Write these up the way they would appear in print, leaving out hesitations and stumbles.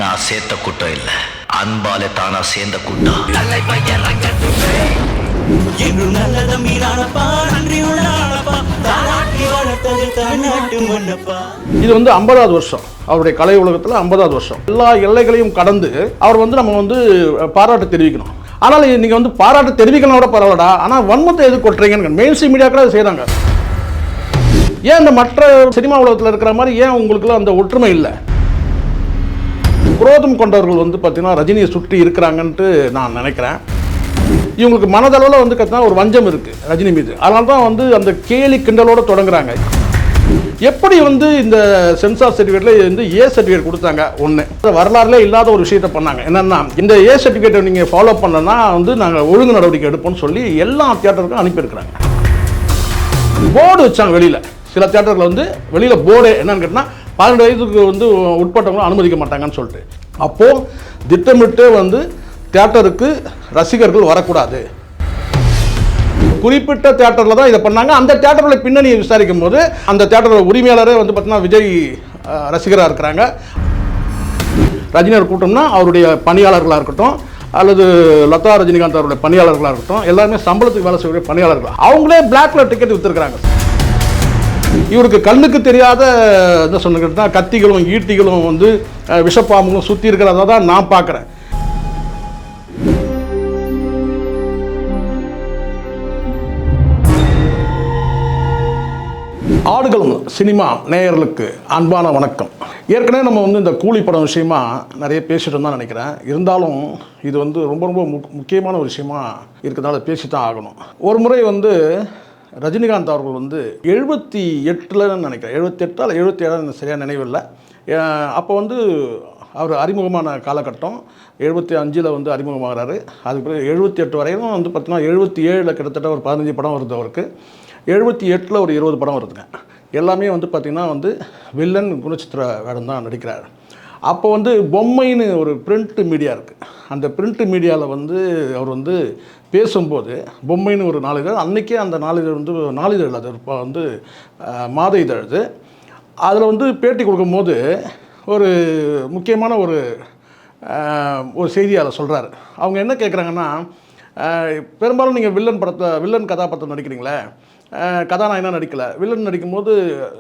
நான் சேர்த்த கூட்டம் இல்ல, அன்பாலே தானா சேர்ந்த கூட்டம். இது வந்து 50வது வருஷம், அவருடைய கலை உலகத்தில் 50வது வருஷம். எல்லா எல்லைகளையும் கடந்து அவர் வந்து நம்ம வந்து பாராட்டு தெரிவிக்கணும். ஆனால் நீங்கள் வந்து பாராட்டு தெரிவிக்கலாம் கூட பரவாயில்லடா, ஆனால் வன்மத்தை எது கொட்டுறீங்கன்னு மெயின் ஸ்ட்ரீம் மீடியாக்கள் அதை செய்கிறாங்க. ஏன் இந்த மற்ற சினிமா உலகத்தில் இருக்கிற மாதிரி ஏன் உங்களுக்குலாம் அந்த ஒற்றுமை இல்லை? குரோதம் கொண்டவர்கள் வந்து பார்த்தீங்கன்னா ரஜினியை சுற்றி இருக்கிறாங்கன்ட்டு நான் நினைக்கிறேன். இவங்களுக்கு மனதளவில் வந்து பார்த்தீங்கன்னா ஒரு வஞ்சம் இருக்குது ரஜினி மீது. அதனால தான் வந்து அந்த கேலி கிண்டலோடு தொடங்குறாங்க. எப்படி வந்து இந்த சென்சார் சர்டிஃபிகேட்டில் வந்து ஏ சர்டிஃபிகேட் கொடுத்தாங்க? ஒன்று வரலாறுல இல்லாத ஒரு விஷயத்தை பண்ணாங்க. என்னென்னா, இந்த ஏ சர்டிஃபிகேட்டை நீங்கள் ஃபாலோ பண்ணனா வந்து நாங்கள் ஒழுங்கு நடவடிக்கை எடுப்போம்னு சொல்லி எல்லா தியேட்டருக்கும் அனுப்பியிருக்கிறாங்க. போர்டு வச்சாங்க வெளியில். சில தியேட்டர்கள் வந்து வெளியில் போர்டு என்னன்னு கேட்டால் 12 வயதுக்கு வந்து உட்பட்டவங்களும் அனுமதிக்க மாட்டாங்கன்னு சொல்லிட்டு, அப்போது திட்டமிட்டு வந்து தியேட்டருக்கு ரசிகர்கள் வரக்கூடாது. குறிப்பிட்ட தியேட்டரில் தான் இதை பண்ணாங்க. அந்த தியேட்டரில் பின்னணியை விசாரிக்கும் போது அந்த தியேட்டரோட உரிமையாளரே வந்து பார்த்தீங்கன்னா விஜய் ரசிகராக இருக்கிறாங்க. ரஜினியார் கூட்டம்னா அவருடைய பணியாளர்களாக இருக்கட்டும், அல்லது லதா ரஜினிகாந்த் அவருடைய பணியாளர்களாக இருக்கட்டும், எல்லாருமே சம்பளத்துக்கு வேலை செய்யக்கூடிய பணியாளர்கள். அவங்களே பிளாக்ல டிக்கெட் விற்றுருக்குறாங்க. இவருக்கு கண்ணுக்கு தெரியாத என்ன சொன்னா கத்திகளும் ஈட்டிகளும் வந்து விஷப்பாம்புகளும் சுற்றி இருக்கிறத தான் நான் பார்க்குறேன். ஆடுகளம் சினிமா நேயர்களுக்கு அன்பான வணக்கம். ஏற்கனவே நம்ம வந்து இந்த கூலி படம் விஷயமா நிறைய பேசிட்டு தான் நினைக்கிறேன். இருந்தாலும் இது வந்து ரொம்ப ரொம்ப முக்கியமான ஒரு விஷயமா இருக்கிறதால பேசி தான் ஆகணும். ஒரு முறை வந்து ரஜினிகாந்த் அவர்கள் வந்து 78ல் நினைக்கிறேன், 78 அல்ல 77 சரியாக நினைவில்லை. அப்போ வந்து அவர் அறிமுகமான காலகட்டம் 75ல் வந்து அறிமுகமாகிறாரு. அதுக்கு பிறகு 78 வரையும் வந்து பார்த்தீங்கன்னா 77ல் கிட்டத்தட்ட ஒரு 15 படம் வருது அவருக்கு. 78ல் ஒரு 20 படம் வருதுங்க. எல்லாமே வந்து பார்த்திங்கன்னா வந்து வில்லன் குணச்சித்திர வேடம் தான் நடிக்கிறார். அப்போ வந்து பொம்மைன்னு ஒரு பிரிண்ட் மீடியா இருக்குது. அந்த பிரிண்ட் மீடியாவில் வந்து அவர் வந்து பேசும்போது பொம்மைன்னு ஒரு நாளிதழ், அன்றைக்கே அந்த நாளிதழ் வந்து நாளிதழ், அது வந்து மாத இதழ். அதில் வந்து பேட்டி கொடுக்கும்போது ஒரு முக்கியமான ஒரு செய்தியாளர் சொல்கிறார். அவங்க என்ன கேட்குறாங்கன்னா, பெரும்பாலும் நீங்கள் வில்லன் கதாபாத்திரம் நடிக்கிறீங்களே, கதாநாயகனாக நடிக்கலை, வில்லன் நடிக்கும்போது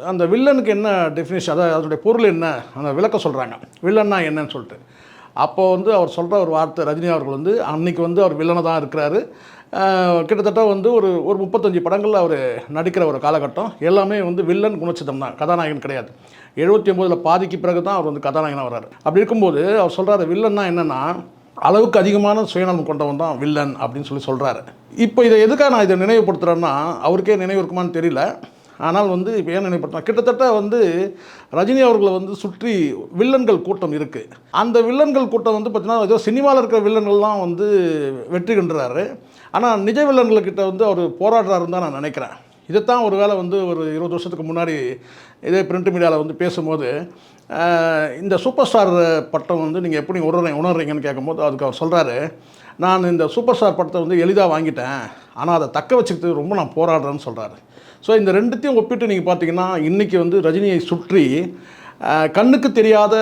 அந்த வில்லனுக்கு என்ன டெஃபினேஷன், அதாவது அதோடைய பொருள் என்ன, அந்த விளக்கம் சொல்கிறாங்க, வில்லன்னா என்னன்னு சொல்லிட்டு. அப்போது வந்து அவர் சொல்கிற ஒரு வார்த்தை, ரஜினி அவர்கள் வந்து அன்றைக்கி வந்து அவர் வில்லனை தான் இருக்கிறாரு. கிட்டத்தட்ட வந்து ஒரு 35 படங்களில் அவர் நடிக்கிற ஒரு காலகட்டம். எல்லாமே வந்து வில்லன் குணச்சிதம் தான், கதாநாயகன் கிடையாது. 79ல் பாதிக்கு பிறகு தான் அவர் வந்து கதாநாயகனாக வர்றாரு. அப்படி இருக்கும்போது அவர் சொல்கிறாரு, வில்லன்னா என்னென்னா அளவுக்கு அதிகமான சுயநலம் கொண்டவன் தான் வில்லன் அப்படின்னு சொல்கிறாரு. இப்போ இதை எதுக்காக நான் இதை நினைவுபடுத்துகிறேன்னா, அவருக்கே நினைவு இருக்குமான்னு தெரியல. ஆனால் வந்து இப்போ ஏன் நினைவுபடுத்தினா, கிட்டத்தட்ட வந்து ரஜினி அவர்களை வந்து சுற்றி வில்லன்கள் கூட்டம் இருக்குது. அந்த வில்லன்கள் கூட்டம் வந்து பார்த்திங்கன்னா ஏதோ சினிமாவில் இருக்கிற வில்லன்கள்லாம் வந்து வெற்றி கண்டுறாரு. ஆனால் நிஜ வில்லன்கள்கிட்ட வந்து அவர் போராடுறாருன்னு தான் நான் நினைக்கிறேன். இதைத்தான் ஒரு வேளை வந்து ஒரு 20 வருஷத்துக்கு முன்னாடி இதே பிரிண்ட் மீடியாவில் வந்து பேசும்போது, இந்த சூப்பர் ஸ்டார் பட்டம் வந்து நீங்கள் எப்படி உணர்றீங்கன்னு கேட்கும்போது அதுக்கு அவர் சொல்கிறாரு, நான் இந்த சூப்பர் ஸ்டார் பட்டத்தை வந்து எளிதாக வாங்கிட்டேன், ஆனால் அதை தக்க வச்சுக்கிறதுக்கு ரொம்ப நான் போராடுறேன்னு சொல்கிறாரு. ஸோ இந்த ரெண்டுத்தையும் ஒப்பிட்டு நீங்கள் பார்த்தீங்கன்னா, இன்றைக்கி வந்து ரஜினியை சுற்றி கண்ணுக்கு தெரியாத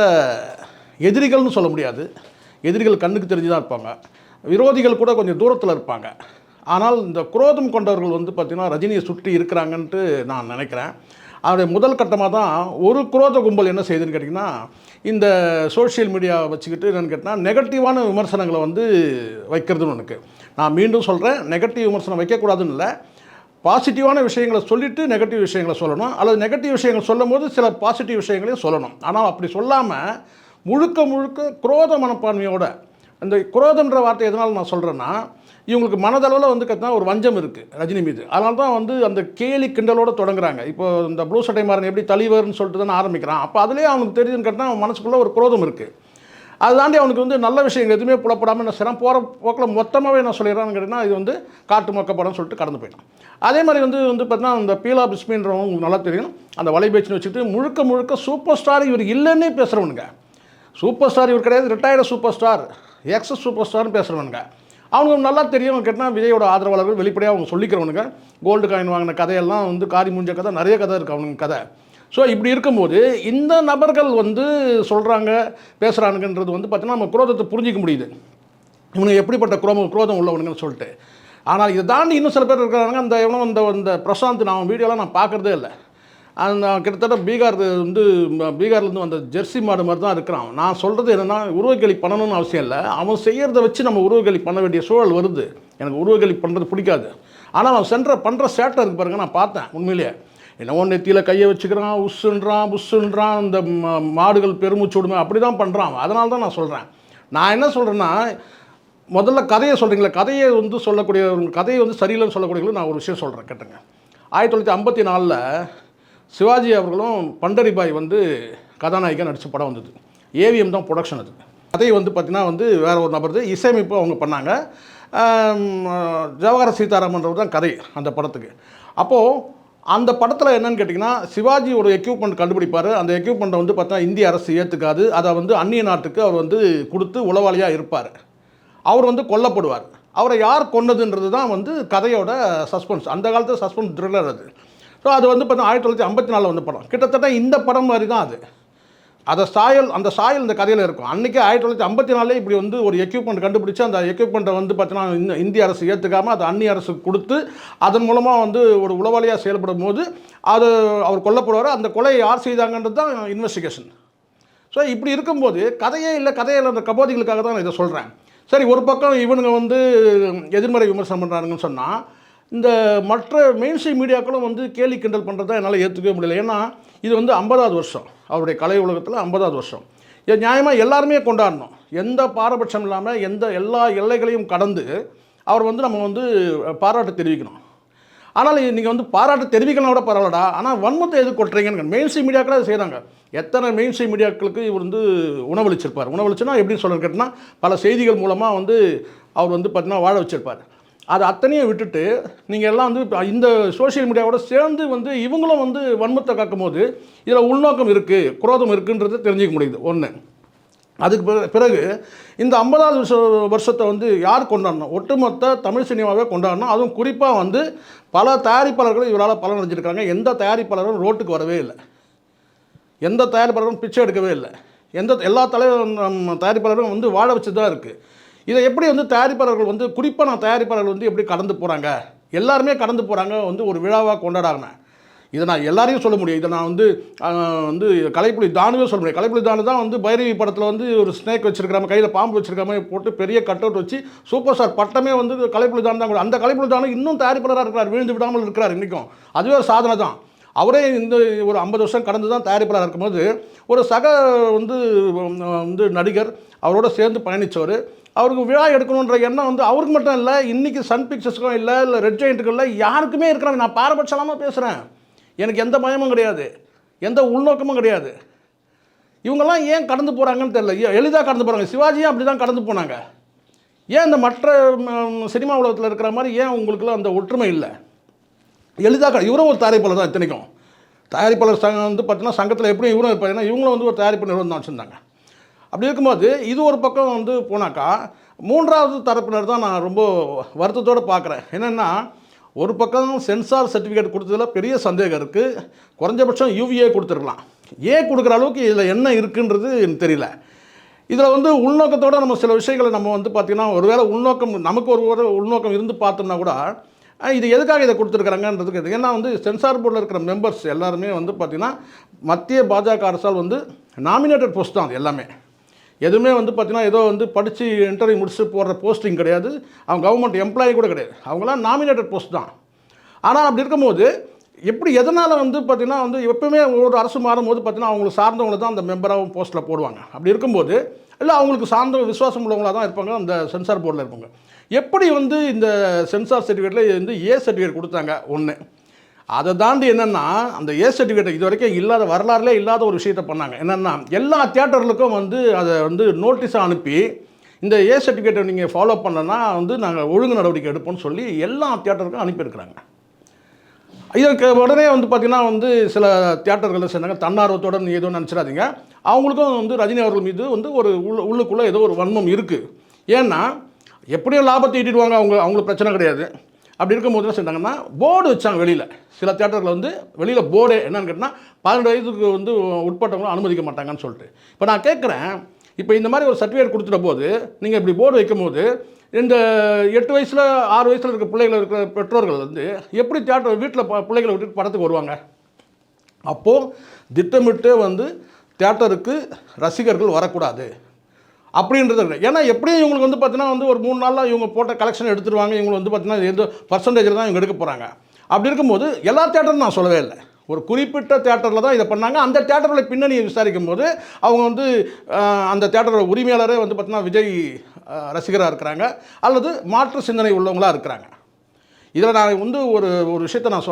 எதிரிகள்னு சொல்ல முடியாது, எதிரிகள் கண்ணுக்கு தெரிஞ்சு தான் இருப்பாங்க, விரோதிகள் கூட கொஞ்சம் தூரத்தில் இருப்பாங்க. ஆனால் இந்த குரோதம் கொண்டவர்கள் வந்து பார்த்திங்கன்னா ரஜினியை சுற்றி இருக்கிறாங்கன்ட்டு நான் நினைக்கிறேன். அவருடைய முதல் கட்டமாக தான் ஒரு குரோத கும்பல் என்ன செய்யுதுன்னு கேட்டிங்கன்னா, இந்த சோஷியல் மீடியாவை வச்சுக்கிட்டு என்னென்னு கேட்டால் நெகட்டிவான விமர்சனங்களை வந்து வைக்கிறதுன்னு ஒன்றுக்கு. நான் மீண்டும் சொல்கிறேன், நெகட்டிவ் விமர்சனம் வைக்கக்கூடாதுன்னு இல்லை, பாசிட்டிவான விஷயங்களை சொல்லிவிட்டு நெகட்டிவ் விஷயங்களை சொல்லணும், அல்லது நெகட்டிவ் விஷயங்கள் சொல்லும் போது சில பாசிட்டிவ் விஷயங்களையும் சொல்லணும். ஆனால் அப்படி சொல்லாமல் முழுக்க குரோத மனப்பான்மையோட, இந்த குரோதன்ற வார்த்தை எதனால் நான் சொல்கிறேன்னா, இவங்களுக்கு மனதளவில் வந்து பார்த்தீங்கன்னா ஒரு வஞ்சம் இருக்குது ரஜினி மீது. அதனால தான் வந்து அந்த கேலி கிண்டலோடு தொடங்குறாங்க. இப்போ இந்த ப்ளூ சட்டை மாறன் எப்படி தலைவர்னு சொல்லிட்டு தானே ஆரம்பிக்கிறான். அப்போ அதுலேயே அவனுக்கு தெரியுதுன்னு கேட்டால் அவன் மனசுக்குள்ளே ஒரு குரோதம் இருக்குது. அது தாண்டி அவனுக்கு வந்து நல்ல விஷயங்கள் எதுவுமே புலப்படாமல் என்ன செய்கிறான், போகிற போக்கில் மொத்தமாகவே என்ன சொல்லிடுறான்னு கேட்டிங்கன்னா, இது வந்து காட்டு மொக்க படம்னு சொல்லிட்டு கடந்து போயிட்டான். அதே மாதிரி வந்து பார்த்தீங்கன்னா இந்த பீலா பிஸ்மின்றவங்க உங்களுக்கு நல்லா தெரியும், அந்த வலைபேச்சுன்னு வச்சுட்டு முழுக்க சூப்பர் ஸ்டார் இவர் இல்லைன்னே பேசுகிறவனுங்க. சூப்பர் ஸ்டார் இவர் கிடையாது, retired super star, excess super ஸ்டார்னு பேசுகிறவனுங்க. அவனுக்கு நல்லா தெரியும் கேட்டால் விஜயோட ஆதரவாளர்கள் வெளிப்படையாக அவங்க சொல்லிக்கிறவனுங்க. கோல்டு காயின் வாங்கின கதையெல்லாம் வந்து காரி மூஞ்ச கதை, நிறைய கதை இருக்குது அவனுங்க கதை. ஸோ இப்படி இருக்கும்போது இந்த நபர்கள் வந்து சொல்கிறாங்க பேசுகிறானுங்கன்றது வந்து பார்த்திங்கன்னா நம்ம குரோதத்தை புரிஞ்சிக்க முடியுது, இவனுக்கு எப்படிப்பட்ட குரோதம் உள்ளவனுங்கன்னு சொல்லிட்டு. ஆனால் இதை தாண்டி இன்னும் சில பேர் இருக்கிறாங்க. அந்த எவனோ இந்த பிரசாந்த், நான் வீடியோலாம் நான் பார்க்குறதே இல்லை. அந்த கிட்டத்தட்ட பீகார்லேருந்து வந்த ஜெர்சி மாடு மாதிரி தான் இருக்கிறான். நான் சொல்கிறது என்னென்னா, உருவகேலி பண்ணணும்னு அவசியம் இல்லை. அவன் செய்கிறத வச்சு நம்ம உருவகேலி பண்ண வேண்டிய சூழல் வருது. எனக்கு உருவகேலி பண்ணுறது பிடிக்காது. ஆனால் அவன் பண்ணுற சேட்டை இருக்கு பாருங்க, நான் பார்த்தேன். உண்மையிலேயே என்னவோ நெத்தியில் கையை வச்சுக்கிறான், புஷ்ஷுன்றான், இந்த மாடுகள் பெருமூச்சு விடுமே, அப்படி தான் பண்ணுறான். அதனால தான் நான் சொல்கிறேன். நான் என்ன சொல்கிறேன்னா, முதல்ல கதையை சொல்கிறீங்களே, கதையை வந்து சொல்லக்கூடிய கதையை வந்து சரியில்லைன்னு சொல்லக்கூடியவங்களும் நான் ஒரு விஷயம் சொல்கிறேன், கேட்டுங்க. 1954 சிவாஜி அவர்களும் பண்டரிபாய் வந்து கதாநாயகன் நடித்த படம் வந்தது. ஏவிஎம் தான் ப்ரொடக்ஷன். அது கதையை வந்து பார்த்திங்கன்னா வந்து வேறு ஒரு நபர் இசையமைப்பு அவங்க பண்ணாங்க. ஜவஹர் சீதாராமன்றவர் தான் கதை அந்த படத்துக்கு. அப்போது அந்த படத்தில் என்னென்னு கேட்டிங்கன்னா, சிவாஜி ஒரு எக்யூப்மெண்ட் கண்டுபிடிப்பார். அந்த எக்யூப்மெண்ட்டை வந்து பார்த்தா இந்திய அரசு ஏற்றுக்காது. அதை வந்து அந்நிய நாட்டுக்கு அவர் வந்து கொடுத்து உளவாளியாக இருப்பார். அவர் வந்து கொல்லப்படுவார். அவரை யார் கொன்னதுன்றது தான் வந்து கதையோட சஸ்பென்ஸ். அந்த காலத்தில் சஸ்பென்ஸ் த்ரில்லர் அது. ஸோ அது வந்து பார்த்தீங்கன்னா 1954 வந்து படம். கிட்டத்தட்ட இந்த படம் மாதிரி தான் அது. அந்த சாயல் இந்த கதையில் இருக்கும். அன்றைக்கி 1954 இப்படி வந்து ஒரு எக்யூப்மெண்ட் கண்டுபிடிச்சி அந்த எக்யூப்மெண்ட்டை வந்து பார்த்தீங்கன்னா இந்திய அரசு ஏற்றுக்காமல் அதை அந்நிய அரசுக்கு கொடுத்து அதன் மூலமாக வந்து ஒரு உளவாளியாக செயல்படும் போது அவர் கொல்லப்படுவார். அந்த கொலையை யார் செய்தாங்கன்றது தான் இன்வெஸ்டிகேஷன். ஸோ இப்படி இருக்கும்போது கதையில் அந்த கபோதிகளுக்காக தான் நான் இதை சொல்கிறேன். சரி, ஒரு பக்கம் இவனுங்க வந்து எதிர்மறை விமர்சனம் பண்ணுறானுங்கன்னு சொன்னால், இந்த மற்ற மெயின்ஸ்ட்ரீம் மீடியாக்களும் வந்து கேலி கிண்டல் பண்ணுறதா என்னால் ஏற்றுக்கவே முடியல. ஏன்னா இது வந்து 50வது வருஷம், அவருடைய கலை உலகத்தில் 50வது வருஷம். இது நியாயமாக எல்லாருமே கொண்டாடணும். எந்த பாரபட்சம் இல்லாமல் எல்லா எல்லைகளையும் கடந்து அவர் வந்து நம்ம வந்து பாராட்டு தெரிவிக்கணும். ஆனால் நீங்கள் வந்து பாராட்டு தெரிவிக்கணும் கூட பரவாயில்லடா, ஆனால் வன்மத்தை எது கொட்டுறீங்கன்னு மெயின்ஸ்ட்ரீம் மீடியாக்கள் அதை செய்கிறாங்க. எத்தனை மெயின்ஸ்ட்ரீம் மீடியாக்களுக்கு இவர் வந்து உணவளிச்சிருப்பார். உணவளிச்சுன்னா எப்படின்னு சொல்ல கேட்டால், பல செய்திகள் மூலமாக வந்து அவர் வந்து பார்த்தீங்கன்னா வாழ வச்சிருப்பார். அதை அத்தனையும் விட்டுட்டு நீங்கள் எல்லாம் வந்து இந்த சோஷியல் மீடியாவோட சேர்ந்து வந்து இவங்களும் வந்து வன்மத்தை காக்கும் போது இதில் உள்நோக்கம் இருக்குது, குரோதம் இருக்குன்றது தெரிஞ்சிக்க முடியுது. ஒன்று. அதுக்கு பிறகு இந்த 50வது வருஷத்தை வந்து யார் கொண்டாடணும்? ஒட்டுமொத்த தமிழ் சினிமாவே கொண்டாடணும். அதுவும் குறிப்பாக வந்து பல தயாரிப்பாளர்களும் இவரால் பலன் அடைஞ்சிருக்காங்க. எந்த தயாரிப்பாளரும் ரோட்டுக்கு வரவே இல்லை, எந்த தயாரிப்பாளரும் பிச்சை எடுக்கவே இல்லை, எல்லா தயாரிப்பாளரும் வந்து வாழ வச்சு தான் இருக்குது. இதை எப்படி வந்து தயாரிப்பாளர்கள் வந்து குறிப்பாக தயாரிப்பாளர்கள் வந்து எப்படி கடந்து போகிறாங்க, எல்லாருமே கடந்து போகிறாங்க, வந்து ஒரு விழாவாக கொண்டாடாங்க. இதை நான் எல்லாரையும் சொல்ல முடியும். இதை நான் வந்து கலைப்புலி தானுவே சொல்ல முடியும். கலைப்புலி தானு தான் வந்து பைரவி படத்தில் வந்து ஒரு ஸ்னேக் வச்சுருக்காம, கையில் பாம்பு வச்சுருக்காம போட்டு பெரிய கட் அவுட் வச்சு சூப்பர் ஸ்டார் பட்டமே வந்து கலைப்புலி தான் தான். அந்த கலைப்புலி தானு இன்னும் தயாரிப்பாளராக இருக்கிறார், விழுந்து விடாமல் இருக்கிறார் இன்றைக்கும். அதுவே ஒரு சாதனை தான். அவரே இந்த ஒரு 50 வருஷம் கடந்து தான் தயாரிப்பாளராக இருக்கும்போது ஒரு சக வந்து நடிகர் அவரோட சேர்ந்து பயணித்தவர், அவருக்கு விழா எடுக்கணுன்ற எண்ணம் வந்து அவருக்கு மட்டும் இல்லை, இன்றைக்கி சன் பிக்சர்ஸுக்கும் இல்லை ரெட் ஜெயிண்ட்டுக்கும் இல்லை, யாருக்குமே இருக்கிறாங்க. நான் பாரபட்சமாக பேசுகிறேன். எனக்கு எந்த பயமும் கிடையாது, எந்த உள்நோக்கமும் கிடையாது. இவங்கெல்லாம் ஏன் கடந்து போகிறாங்கன்னு தெரியல. எளிதாக கடந்து போகிறாங்க. சிவாஜியும் அப்படி தான் கடந்து போனாங்க. ஏன் இந்த மற்ற சினிமா உலகத்தில் இருக்கிற மாதிரி ஏன் உங்களுக்குலாம் அந்த ஒற்றுமை இல்லை? எளிதாக இவரும் ஒரு தயாரிப்பாளர் தான். இத்தனைக்கும் தயாரிப்பாளர் சங்கம் வந்து பார்த்தீங்கன்னா சங்கத்தில் எப்படியும் இவரும் இருப்பார். ஏன்னா இவங்களும் வந்து ஒரு தயாரிப்பு நிறுவனம் தான் வச்சுருந்தாங்க. அப்படி இருக்கும்போது இது ஒரு பக்கம் வந்து போனாக்கா, மூன்றாவது தரப்பினர் தான் நான் ரொம்ப வருத்தத்தோடு பார்க்குறேன். என்னென்னா, ஒரு பக்கம் சென்சார் சர்டிஃபிகேட் கொடுத்ததில் பெரிய சந்தேகம் இருக்குது. குறைஞ்சபட்சம் யூவிஏ கொடுத்துருக்கலாம். ஏன் கொடுக்குற அளவுக்கு இதில் என்ன இருக்குன்றது எனக்கு தெரியல. இதில் வந்து உள்நோக்கத்தோடு நம்ம சில விஷயங்களை நம்ம வந்து பார்த்திங்கன்னா, ஒருவேளை உள்நோக்கம் நமக்கு ஒரு உள்நோக்கம் இருந்து பார்த்தோம்னா கூட இது எதுக்காக இதை கொடுத்துருக்குறாங்கன்றதுக்கு. ஏன்னா வந்து சென்சார் போர்டில் இருக்கிற மெம்பர்ஸ் எல்லாருமே வந்து பார்த்திங்கன்னா மத்திய பாஜக அரசால் வந்து நாமினேட்டட் போஸ்ட் தான். அது எல்லாமே எதுவுமே வந்து பார்த்திங்கன்னா ஏதோ வந்து படித்து இன்டர்வியூ முடிச்சுட்டு போடுற போஸ்டிங் கிடையாது. அவங்க கவர்மெண்ட் எம்ப்ளாயி கூட கிடையாது. அவங்களாம் நாமினேட்டட் போஸ்ட் தான். ஆனால் அப்படி இருக்கும்போது எப்படி எதனால் வந்து பார்த்திங்கன்னா வந்து எப்பவுமே ஒரு அரசு மாறும்போது பார்த்திங்கன்னா அவங்களுக்கு சார்ந்தவங்களை தான் அந்த மெம்பராகவும் போஸ்ட்டில் போடுவாங்க. அப்படி இருக்கும்போது இல்லை அவங்களுக்கு சார்ந்த விசுவாசம் உள்ளவங்களாக தான் இருப்பாங்க அந்த சென்சார் போர்டில் இருப்பாங்க. எப்படி வந்து இந்த சென்சார் சர்டிஃபிகேட்டில் வந்து ஏ சர்டிஃபிகேட் கொடுத்தாங்க? ஒன்று. அதை தாண்டி என்னென்னா, அந்த ஏ சர்டிஃபிகேட் இது வரைக்கும் இல்லாத வரலாறுலே இல்லாத ஒரு விஷயத்தை பண்ணாங்க. என்னென்னா, எல்லா தியேட்டர்களுக்கும் வந்து அதை வந்து நோட்டீஸாக அனுப்பி இந்த ஏ சர்டிஃபிகேட்டை நீங்கள் ஃபாலோ பண்ணலன்னா வந்து நாங்கள் ஒழுங்கு நடவடிக்கை எடுப்போம்னு சொல்லி எல்லா தியேட்டருக்கும் அனுப்பியிருக்கிறாங்க. இதற்கு உடனே வந்து பார்த்திங்கன்னா வந்து சில தியேட்டர்களில் சேர்ந்தாங்க. தன்னார்வத்தோடு நீ எதுவும் நினச்சிடாதீங்க, அவங்களுக்கும் வந்து ரஜினி அவர்கள் மீது வந்து ஒரு உள்ளுக்குள்ளே ஏதோ ஒரு வன்மம் இருக்குது. ஏன்னா எப்படியும் லாபத்தை ஈட்டிடுவாங்க, அவங்களுக்கு பிரச்சனை கிடையாது. அப்படி இருக்கும்போது என்ன செஞ்சாங்கன்னா போர்டு வச்சாங்க வெளியில். சில தியேட்டரில் வந்து வெளியில் போர்டு என்னன்னு கேட்டால் 12 வயதுக்கு வந்து உட்பட்டவங்களும் அனுமதிக்க மாட்டாங்கன்னு சொல்லிட்டு. இப்போ நான் கேட்குறேன், இப்போ இந்த மாதிரி ஒரு சர்டிஃபிகேட் கொடுத்துட்ட போது நீங்கள் இப்படி போர்டு வைக்கும்போது இந்த 8 வயசில் 6 வயசில் இருக்கிற பிள்ளைகள் இருக்கிற பெற்றோர்கள் வந்து எப்படி தியேட்டர் வீட்டில் பிள்ளைகளை விட்டுட்டு படத்துக்கு வருவாங்க? அப்போது திட்டமிட்டு வந்து தியேட்டருக்கு ரசிகர்கள் வரக்கூடாது அப்படின்றது. ஏன்னா எப்படியும் இவங்களுக்கு வந்து பார்த்தீங்கன்னா வந்து ஒரு 3 நாளில் இவங்க போட்ட கலெக்ஷன் எடுத்துருவாங்க. இவங்க வந்து பார்த்தீங்கன்னா எந்த பர்சன்டேஜில் தான் இவங்க எடுக்க போகிறாங்க. அப்படி இருக்கும்போது எல்லா தியேட்டரும் நான் சொல்லவே இல்லை, ஒரு குறிப்பிட்ட தியேட்டரில் தான் இதை பண்ணாங்க. அந்த தியேட்டரில் பின்னணியை விசாரிக்கும் போது அவங்க வந்து அந்த தியேட்டரோட உரிமையாளரே வந்து பார்த்தீங்கன்னா விஜய் ரசிகராக இருக்கிறாங்க அல்லது மாற்று சிந்தனை உள்ளவங்களாக இருக்கிறாங்க. இதில் நான் வந்து ஒரு விஷயத்தை நான்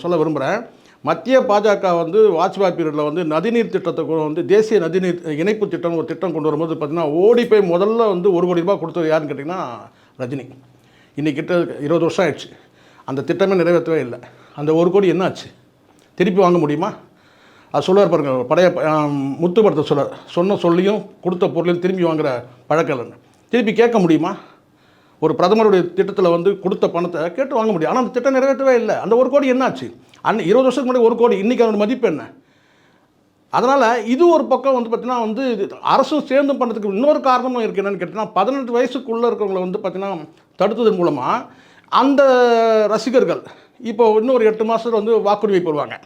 சொல்ல விரும்புகிறேன். மத்திய பாஜக வந்து வாஜ்பாய் பீரியடில் வந்து நதிநீர் திட்டத்தை வந்து தேசிய நதிநீர் இணைப்பு திட்டம் ஒரு திட்டம் கொண்டு வரும்போது பார்த்தீங்கன்னா ஓடி போய் முதல்ல வந்து 1 கோடி ரூபாய் கொடுத்தது யாருன்னு கேட்டிங்கன்னா ரஜினி. இன்றைக்கி கிட்ட 20 வருஷம் ஆயிடுச்சு, அந்த திட்டமே நிறைவேற்றவே இல்லை. அந்த 1 கோடி என்ன ஆச்சு? திருப்பி வாங்க முடியுமா? அது சொல்லுவார் பாருங்க, பழைய முத்து படத்தை சொன்ன சொல்லியும் கொடுத்த பொருளையும் திரும்பி வாங்குகிற பழக்கம் இல்லைன்னு. திருப்பி கேட்க முடியுமா? ஒரு பிரதமருடைய திட்டத்தில் வந்து கொடுத்த பணத்தை கேட்டு வாங்க முடியும். ஆனால் அந்த திட்டம் நிறைவேற்றவே இல்லை. அந்த 1 கோடி என்னாச்சு? 20 வருஷத்துக்கு முன்னாடி 1 கோடி, இன்றைக்கி அதோட மதிப்பு என்ன? அதனால் இது ஒரு பக்கம் வந்து பார்த்திங்கன்னா வந்து அரசும் சேர்ந்து பண்ணுறதுக்கு இன்னொரு காரணமும் இருக்குது. என்னென்னு கேட்டிங்கன்னா 18 வயசுக்குள்ளே இருக்கிறவங்களை வந்து பார்த்திங்கன்னா தடுத்ததன் மூலமாக அந்த ரசிகர்கள் இப்போ இன்னொரு 8 மாதத்தில் வந்து வாக்குரிமை பெறுவாங்க.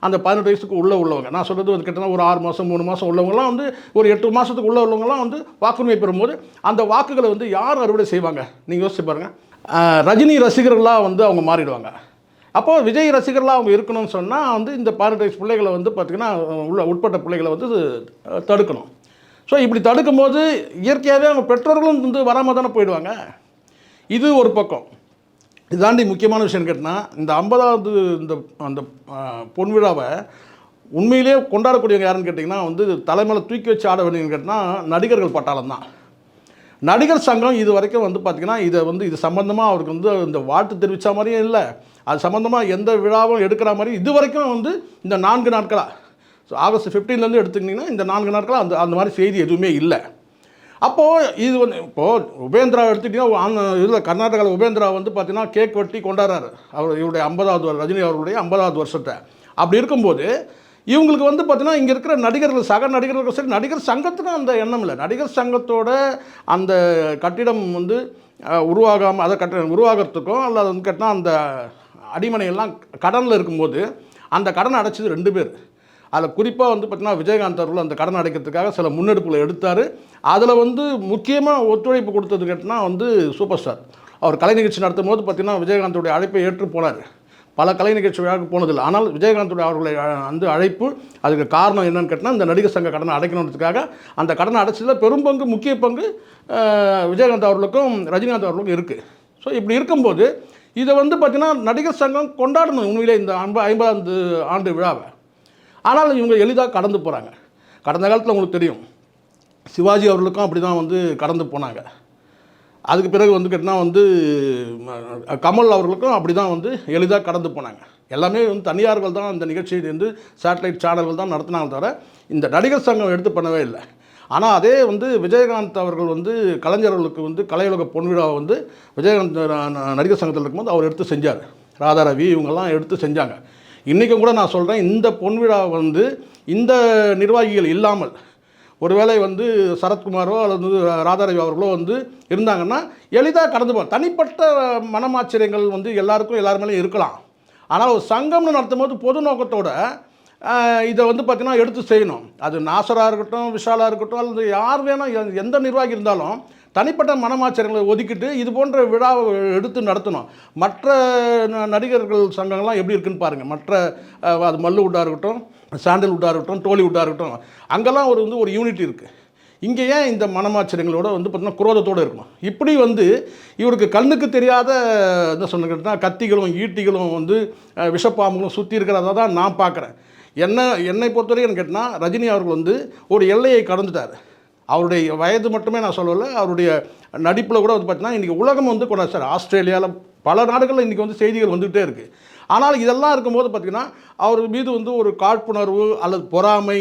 அந்த 18 வயசுக்கு உள்ளவங்க, நான் சொல்கிறது வந்து கிட்டத்தட்ட ஒரு 6 மாதம் 3 மாதம் உள்ளவங்கலாம் வந்து ஒரு 8 மாதத்துக்கு உள்ளவங்கலாம் வந்து வாக்குரிமை பெறும்போது அந்த வாக்குகளை வந்து யார் அறுவடை செய்வாங்க? நீங்கள் யோசிச்சு பாருங்கள். ரஜினி ரசிகர்களாக வந்து அவங்க மாறிடுவாங்க. அப்போது விஜய் ரசிகர்களாக அவங்க இருக்கணும்னு சொன்னால் வந்து இந்த 18 வயசு பிள்ளைகளை வந்து பார்த்திங்கன்னா உட்பட்ட பிள்ளைகளை வந்து தடுக்கணும். ஸோ இப்படி தடுக்கும்போது இயற்கையாகவே அவங்க பெற்றோர்களும் வந்து வராமல் தானே போயிடுவாங்க. இது ஒரு பக்கம். இதாண்டி முக்கியமான விஷயம் கேட்டால் இந்த 50வது இந்த அந்த பொன் விழாவை உண்மையிலே கொண்டாடக்கூடியவங்க யாருன்னு கேட்டிங்கன்னா வந்து தலைமையில் தூக்கி வச்சு ஆட வேண்டியன்னு கேட்டால் நடிகர்கள் பட்டாளம் தான். நடிகர் சங்கம் இது வரைக்கும் வந்து பார்த்திங்கன்னா இது சம்மந்தமாக அவருக்கு வந்து இந்த வாழ்த்து தெரிவித்த மாதிரியும் இல்லை, அது சம்மந்தமாக எந்த விழாவும் எடுக்கிற மாதிரி இது வரைக்கும் வந்து இந்த 4 நாட்களாக ஆகஸ்ட் 15லேருந்து எடுத்துக்கிட்டிங்கன்னா இந்த 4 நாட்களாக அந்த மாதிரி செய்தி எதுவுமே இல்லை. அப்போது இது வந்து இப்போது உபேந்திரா எடுத்துக்கிட்டிங்கன்னா இதில் கர்நாடகாவில் உபேந்திரா வந்து பார்த்திங்கன்னா கேக் வெட்டி கொண்டாடுறாரு இவருடைய 50வது ரஜினி அவர்களுடைய 50வது வருஷத்தை. அப்படி இருக்கும்போது இவங்களுக்கு வந்து பார்த்திங்கன்னா இங்கே இருக்கிற நடிகர்கள் சக நடிகர்கள் சரி நடிகர் சங்கத்துக்கும் அந்த எண்ணம் இல்லை. நடிகர் சங்கத்தோட அந்த கட்டிடம் வந்து உருவாகாமல் அதை உருவாகிறதுக்கும் அல்லது வந்து கேட்டால் அந்த அடிமனையெல்லாம் கடனில் இருக்கும்போது அந்த கடனை அடைச்சது 2 பேர். அதில் குறிப்பாக வந்து பார்த்திங்கன்னா விஜயகாந்த் அவர்கள் அந்த கடன் அடைக்கிறதுக்காக சில முன்னெடுப்புகளை எடுத்தார். அதில் வந்து முக்கியமாக ஒத்துழைப்பு கொடுத்தது கேட்டால் வந்து சூப்பர் ஸ்டார் அவர் கலை நிகழ்ச்சி நடத்தும் போது பார்த்திங்கன்னா விஜயகாந்தோடைய அழைப்பை ஏற்று போனார். பல கலை நிகழ்ச்சி விழாவுக்கு போனதில்லை. ஆனால் விஜயகாந்தோடைய அவர்களை அந்த அழைப்பு அதுக்கு காரணம் என்னன்னு கேட்டால் இந்த நடிகர் சங்க கடனை அடைக்கணுன்றதுக்காக அந்த கடனை அடைச்சதில் பெரும்பங்கு முக்கிய பங்கு விஜயகாந்த் அவர்களுக்கும் ரஜினிகாந்த் அவர்களுக்கும் இருக்குது. ஸோ இப்படி இருக்கும்போது இதை வந்து பார்த்திங்கன்னா நடிகர் சங்கம் கொண்டாடணும் உண்மையிலே இந்த 50வது ஆண்டு விழாவை. ஆனால் இவங்க எளிதாக கடந்து போகிறாங்க. கடந்த காலத்தில் உங்களுக்கு தெரியும் சிவாஜி அவர்களுக்கும் அப்படி தான் வந்து கடந்து போனாங்க. அதுக்கு பிறகு வந்து கேட்டால் வந்து கமல் அவர்களுக்கும் அப்படி தான் வந்து எளிதாக கடந்து போனாங்க. எல்லாமே வந்து தனியார்கள் தான் இந்த நிகழ்ச்சியை வந்து சேட்டலைட் சேனல்கள் தான் நடத்தினாங்க தவிர இந்த நடிகர் சங்கம் எடுத்து பண்ணவே இல்லை. ஆனால் அதே வந்து விஜயகாந்த் அவர்கள் வந்து கலைஞர்களுக்கு வந்து கலையுலக பொன்விழாவை வந்து விஜயகாந்த் நடிகர் சங்கத்தில் இருக்கும்போது அவர் எடுத்து செஞ்சார். ராதா ரவி இவங்கெல்லாம் எடுத்து செஞ்சாங்க. இன்றைக்கும் கூட நான் சொல்கிறேன், இந்த பொன்விழா வந்து இந்த நிர்வாகிகள் இல்லாமல் ஒருவேளை வந்து சரத்குமாரோ அல்லது ராதாரவி அவர்களோ வந்து இருந்தாங்கன்னா எளிதாக கடந்து போகும். தனிப்பட்ட மனமாச்சரியங்கள் வந்து எல்லாருக்கும் எல்லாருமேலேயும் இருக்கலாம். ஆனால் ஒரு சங்கம்னு நடத்தும் போது பொது நோக்கத்தோடு இதை வந்து பார்த்திங்கன்னா எடுத்து செய்யணும். அது நாசராக இருக்கட்டும், விஷாலாக இருக்கட்டும், அல்லது யார் வேணும் எந்த நிர்வாகி இருந்தாலும் தனிப்பட்ட மனமாச்சரியங்களை ஒதுக்கிட்டு இது போன்ற விழாவை எடுத்து நடத்தணும். மற்ற நடிகர்கள் சங்கங்கள்லாம் எப்படி இருக்குன்னு பாருங்கள். மற்ற அது மல்லுவுட்டாக இருக்கட்டும், சாண்டல்வுட்டாக இருக்கட்டும், டோலிவுட்டாக இருக்கட்டும், அங்கெல்லாம் ஒரு யூனிட்டி இருக்குது. இங்கே ஏன் இந்த மனமாச்சரியங்களோட வந்து பார்த்திங்கன்னா குரோதத்தோடு இருக்கணும்? இப்படி வந்து இவருக்கு கண்ணுக்கு தெரியாத என்ன சொன்னா கத்திகளும் ஈட்டிகளும் வந்து விஷப்பாம்புகளும் சுற்றி இருக்கிறத தான் நான் பார்க்குறேன். என்னை பொறுத்தவரைக்கும் கேட்டால் ரஜினி அவர்கள் வந்து ஒரு எல்லையை கடந்துட்டார். அவருடைய வயது மட்டுமே நான் சொல்லலை, அவருடைய நடிப்பில் கூட வந்து பார்த்தீங்கன்னா இன்றைக்கி உலகம் வந்து கொண்டாடு சார். ஆஸ்திரேலியாவில் பல நாடுகளில் இன்றைக்கி வந்து செய்திகள் வந்துகிட்டே இருக்குது. ஆனால் இதெல்லாம் இருக்கும்போது பார்த்திங்கன்னா அவர் மீது வந்து ஒரு காழ்ப்புணர்வு அல்லது பொறாமை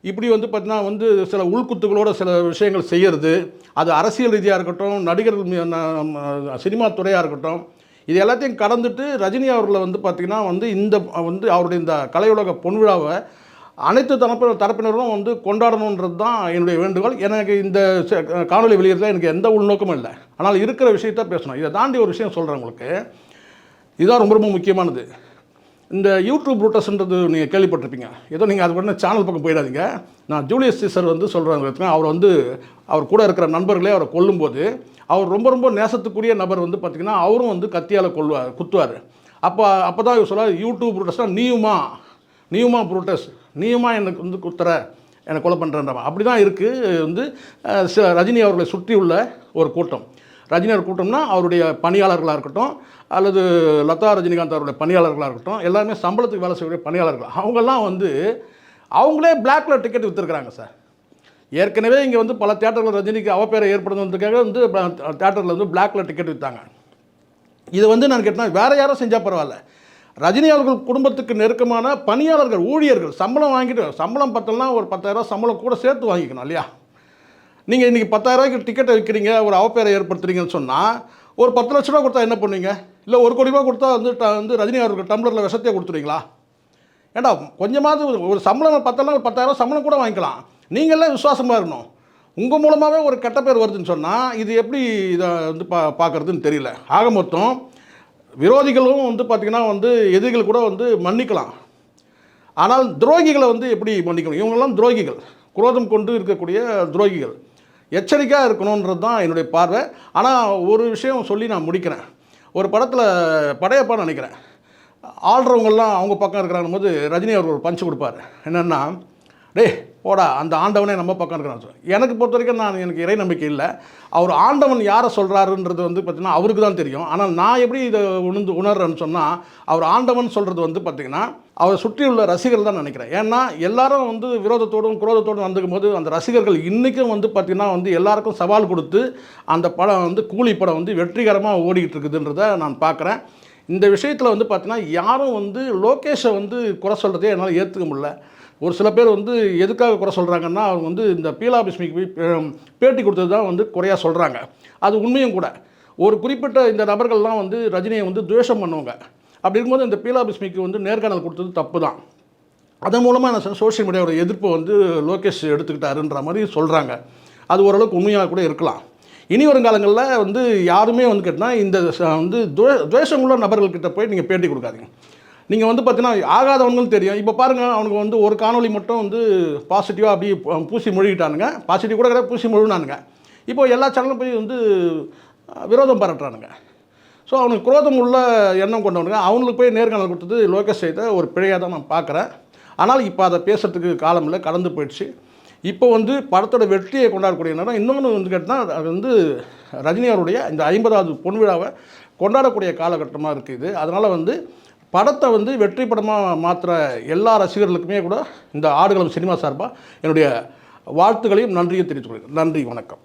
இப்படி வந்து பார்த்திங்கன்னா வந்து சில உள்குத்துகளோட சில விஷயங்கள் செய்கிறது, அது அரசியல் ரீதியாக இருக்கட்டும், நடிகர்கள் சினிமா துறையாக இருக்கட்டும், இது எல்லாத்தையும் கடந்துட்டு ரஜினி அவர்களை வந்து பார்த்திங்கன்னா வந்து இந்த வந்து அவருடைய இந்த கலையுலக பொன்விழாவை அனைத்து தரப்பினரும் வந்து கொண்டாடணுன்றது தான் என்னுடைய வேண்டுகோள். எனக்கு இந்த காணொலி வெளியிடல எனக்கு எந்த உள்நோக்கமும் இல்லை. ஆனால் இருக்கிற விஷயத்த பேசணும். இதை தாண்டி ஒரு விஷயம் சொல்கிறேன் உங்களுக்கு. இதுதான் ரொம்ப ரொம்ப முக்கியமானது. இந்த யூடியூப் ரூட்டர்ஸ்ன்றது நீங்கள் கேள்விப்பட்டிருப்பீங்க. ஏதோ நீங்கள் அது பண்ண சேனல் பக்கம் போயிடாதீங்க. நான் ஜூலியஸ் சீசர் வந்து சொல்கிறேன். அவர் கூட இருக்கிற நண்பர்களே அவரை கொல்லும்போது அவர் ரொம்ப ரொம்ப நேசத்துக்குரிய நபர் வந்து பார்த்திங்கன்னா அவரும் வந்து கத்தியால் குத்துவார். அப்போ தான் இவர் சொல்ல யூடியூப் ரூட்டர்ஸ்னால் நீயுமா புரூட்டஸ், நீயுமா எனக்கு வந்து குத்துற, என்னை கொலை பண்ணுறேன்ற அப்படி தான் இருக்குது வந்து ரஜினி அவர்களை சுற்றி உள்ள ஒரு கூட்டம். ரஜினியார் கூட்டம்னா அவருடைய பணியாளர்களாக இருக்கட்டும் அல்லது லதா ரஜினிகாந்த் அவருடைய பணியாளர்களாக இருக்கட்டும், எல்லாருமே சம்பளத்துக்கு வேலை செய்யக்கூடிய பணியாளர்கள். அவங்கெல்லாம் வந்து அவங்களே பிளாக்ல டிக்கெட் விற்றுருக்குறாங்க சார். ஏற்கனவே இங்கே வந்து பல தியேட்டரில் ரஜினிக்கு அவப்பேரை ஏற்படுத்துறதுக்காக வந்து தியேட்டரில் வந்து பிளாக்ல டிக்கெட் விற்றாங்க. இது வந்து நான் கேட்டேன், வேறு யாரும் செஞ்சால் பரவாயில்ல. ரஜினி அவர்கள் குடும்பத்துக்கு நெருக்கமான பணியாளர்கள், ஊழியர்கள் சம்பளம் வாங்கிட்டு, சம்பளம் பத்தலனா ஒரு 10,000 சம்பளம் கூட சேர்த்து வாங்கிக்கணும் இல்லையா? நீங்கள் இன்றைக்கி 10,000 டிக்கெட்டை விற்கிறீங்க, ஒரு அவப்பேரை ஏற்படுத்துறீங்கன்னு சொன்னால் ஒரு 10 லட்ச ரூபா கொடுத்தா என்ன பண்ணுவீங்க? இல்லை 1 கோடி ரூபா கொடுத்தா வந்து ரஜினி அவர்கள் டம்ளரில் விஷத்தையே கொடுத்துருவீங்களா? ஏண்டா கொஞ்சமாவது ஒரு சம்பளம் பத்தலாம், ஒரு 10,000 சம்பளம் கூட வாங்கிக்கலாம். நீங்களே விசுவாசமாக இருக்கணும். உங்கள் மூலமாகவே ஒரு கெட்ட பேர் வருதுன்னு சொன்னால் இது எப்படி இதை வந்து பார்க்குறதுன்னு தெரியல. ஆக மொத்தம் விரோதிகளும் வந்து பார்த்திங்கன்னா வந்து எதிரிகள் கூட வந்து மன்னிக்கலாம். ஆனால் துரோகிகளை வந்து எப்படி மன்னிக்கணும்? இவங்கெல்லாம் துரோகிகள், குரோதம் கொண்டு இருக்கக்கூடிய துரோகிகள். எச்சரிக்கையாக இருக்கணுன்றது தான் என்னுடைய பார்வை. ஆனால் ஒரு விஷயம் சொல்லி நான் முடிக்கிறேன். ஒரு படத்தில் படையப்பான்னு நினைக்கிறேன், ஆள்றவங்கெல்லாம் அவங்க பக்கம் இருக்கிறாங்க போது ரஜினி அவர் ஒரு பஞ்சு கொடுப்பார். என்னென்னா, டேய் போடா அந்த ஆண்டவனே நம்ம பக்கம் இருக்கிறான்னு. எனக்கு பொறுத்த வரைக்கும் எனக்கு இறை நம்பிக்கை இல்லை. அவர் ஆண்டவன் யாரை சொல்கிறாருன்றது வந்து பார்த்திங்கன்னா அவருக்கு தான் தெரியும். ஆனால் நான் எப்படி இதை உணர்றேன்னு சொன்னால், அவர் ஆண்டவன் சொல்கிறது வந்து பார்த்திங்கன்னா அவரை சுற்றியுள்ள ரசிகர்கள் தான் நினைக்கிறேன். ஏன்னா எல்லாரும் வந்து விரோதத்தோடும் குரோதத்தோடும் வந்துக்கும் போது அந்த ரசிகர்கள் இன்றைக்கும் வந்து பார்த்திங்கன்னா வந்து எல்லாருக்கும் சவால் கொடுத்து அந்த படம் வந்து கூலி படம் வந்து வெற்றிகரமாக ஓடிக்கிட்டு இருக்குதுன்றதை நான் பார்க்குறேன். இந்த விஷயத்தில் வந்து பார்த்திங்கன்னா யாரும் வந்து லோகேஷை வந்து குறை சொல்கிறதே என்னால் ஏற்றுக்க முடியல. ஒரு சில பேர் வந்து எதுக்காக குறை சொல்கிறாங்கன்னா, அவங்க வந்து இந்த பீலா பிஸ்மிக்கு போய் பேட்டி கொடுத்தது தான் வந்து குறையாக சொல்கிறாங்க. அது உண்மையும் கூட. ஒரு குறிப்பிட்ட இந்த நபர்கள்லாம் வந்து ரஜினியை வந்து துவேஷம் பண்ணுவாங்க. அப்படி இருக்கும்போது இந்த பீலா பிஸ்மிக்கு வந்து நேர்காணல் கொடுத்தது தப்பு தான். அதன் மூலமாக என்ன சோஷியல் மீடியாவோட எதிர்ப்பை வந்து லோகேஷ் எடுத்துக்கிட்டாருன்ற மாதிரி சொல்கிறாங்க. அது ஓரளவுக்கு உண்மையாக கூட இருக்கலாம். இனி வரும் காலங்களில் வந்து யாருமே வந்து கேட்டால் இந்த வந்து துவேஷமுள்ள நபர்கள்கிட்ட போய் நீங்கள் பேட்டி கொடுக்காதீங்க. நீங்கள் வந்து பார்த்தீங்கன்னா ஆகாதவங்களும் தெரியும். இப்போ பாருங்கள், அவனுக்கு வந்து ஒரு காணொலி மட்டும் வந்து பாசிட்டிவாக அப்படியே பூசி மொழிகிட்டானுங்க. பாசிட்டிவ் கூட கிடையாது, பூசி மொழினானுங்க. இப்போ எல்லா சேனலும் போய் வந்து விரோதம் பாராட்டுறானுங்க. ஸோ அவனுக்கு குரோதம் உள்ள எண்ணம் கொண்டவனுங்க. அவங்களுக்கு போய் நேர்காணல் கொடுத்தது லோகேஷ் செய்த ஒரு பிழையாக தான் நான் பார்க்குறேன். ஆனால் இப்போ அதை பேசுகிறதுக்கு காலம் இல்லை, கடந்து போயிடுச்சு. இப்போ வந்து படத்தோட வெற்றியை கொண்டாடக்கூடிய நேரம். இன்னொன்று வந்து கேட்டால் அது வந்து ரஜினி அவருடைய இந்த 50வது பொன்விழாவை கொண்டாடக்கூடிய காலகட்டமாக இருக்குது. அதனால் வந்து படத்தை வந்து வெற்றி படமாக மாற்றுற எல்லா ரசிகர்களுக்குமே கூட இந்த ஆடுகளம் சினிமா சார்பாக என்னுடைய வாழ்த்துக்களையும் நன்றியை தெரிவித்துக் கொள்கிறேன். நன்றி, வணக்கம்.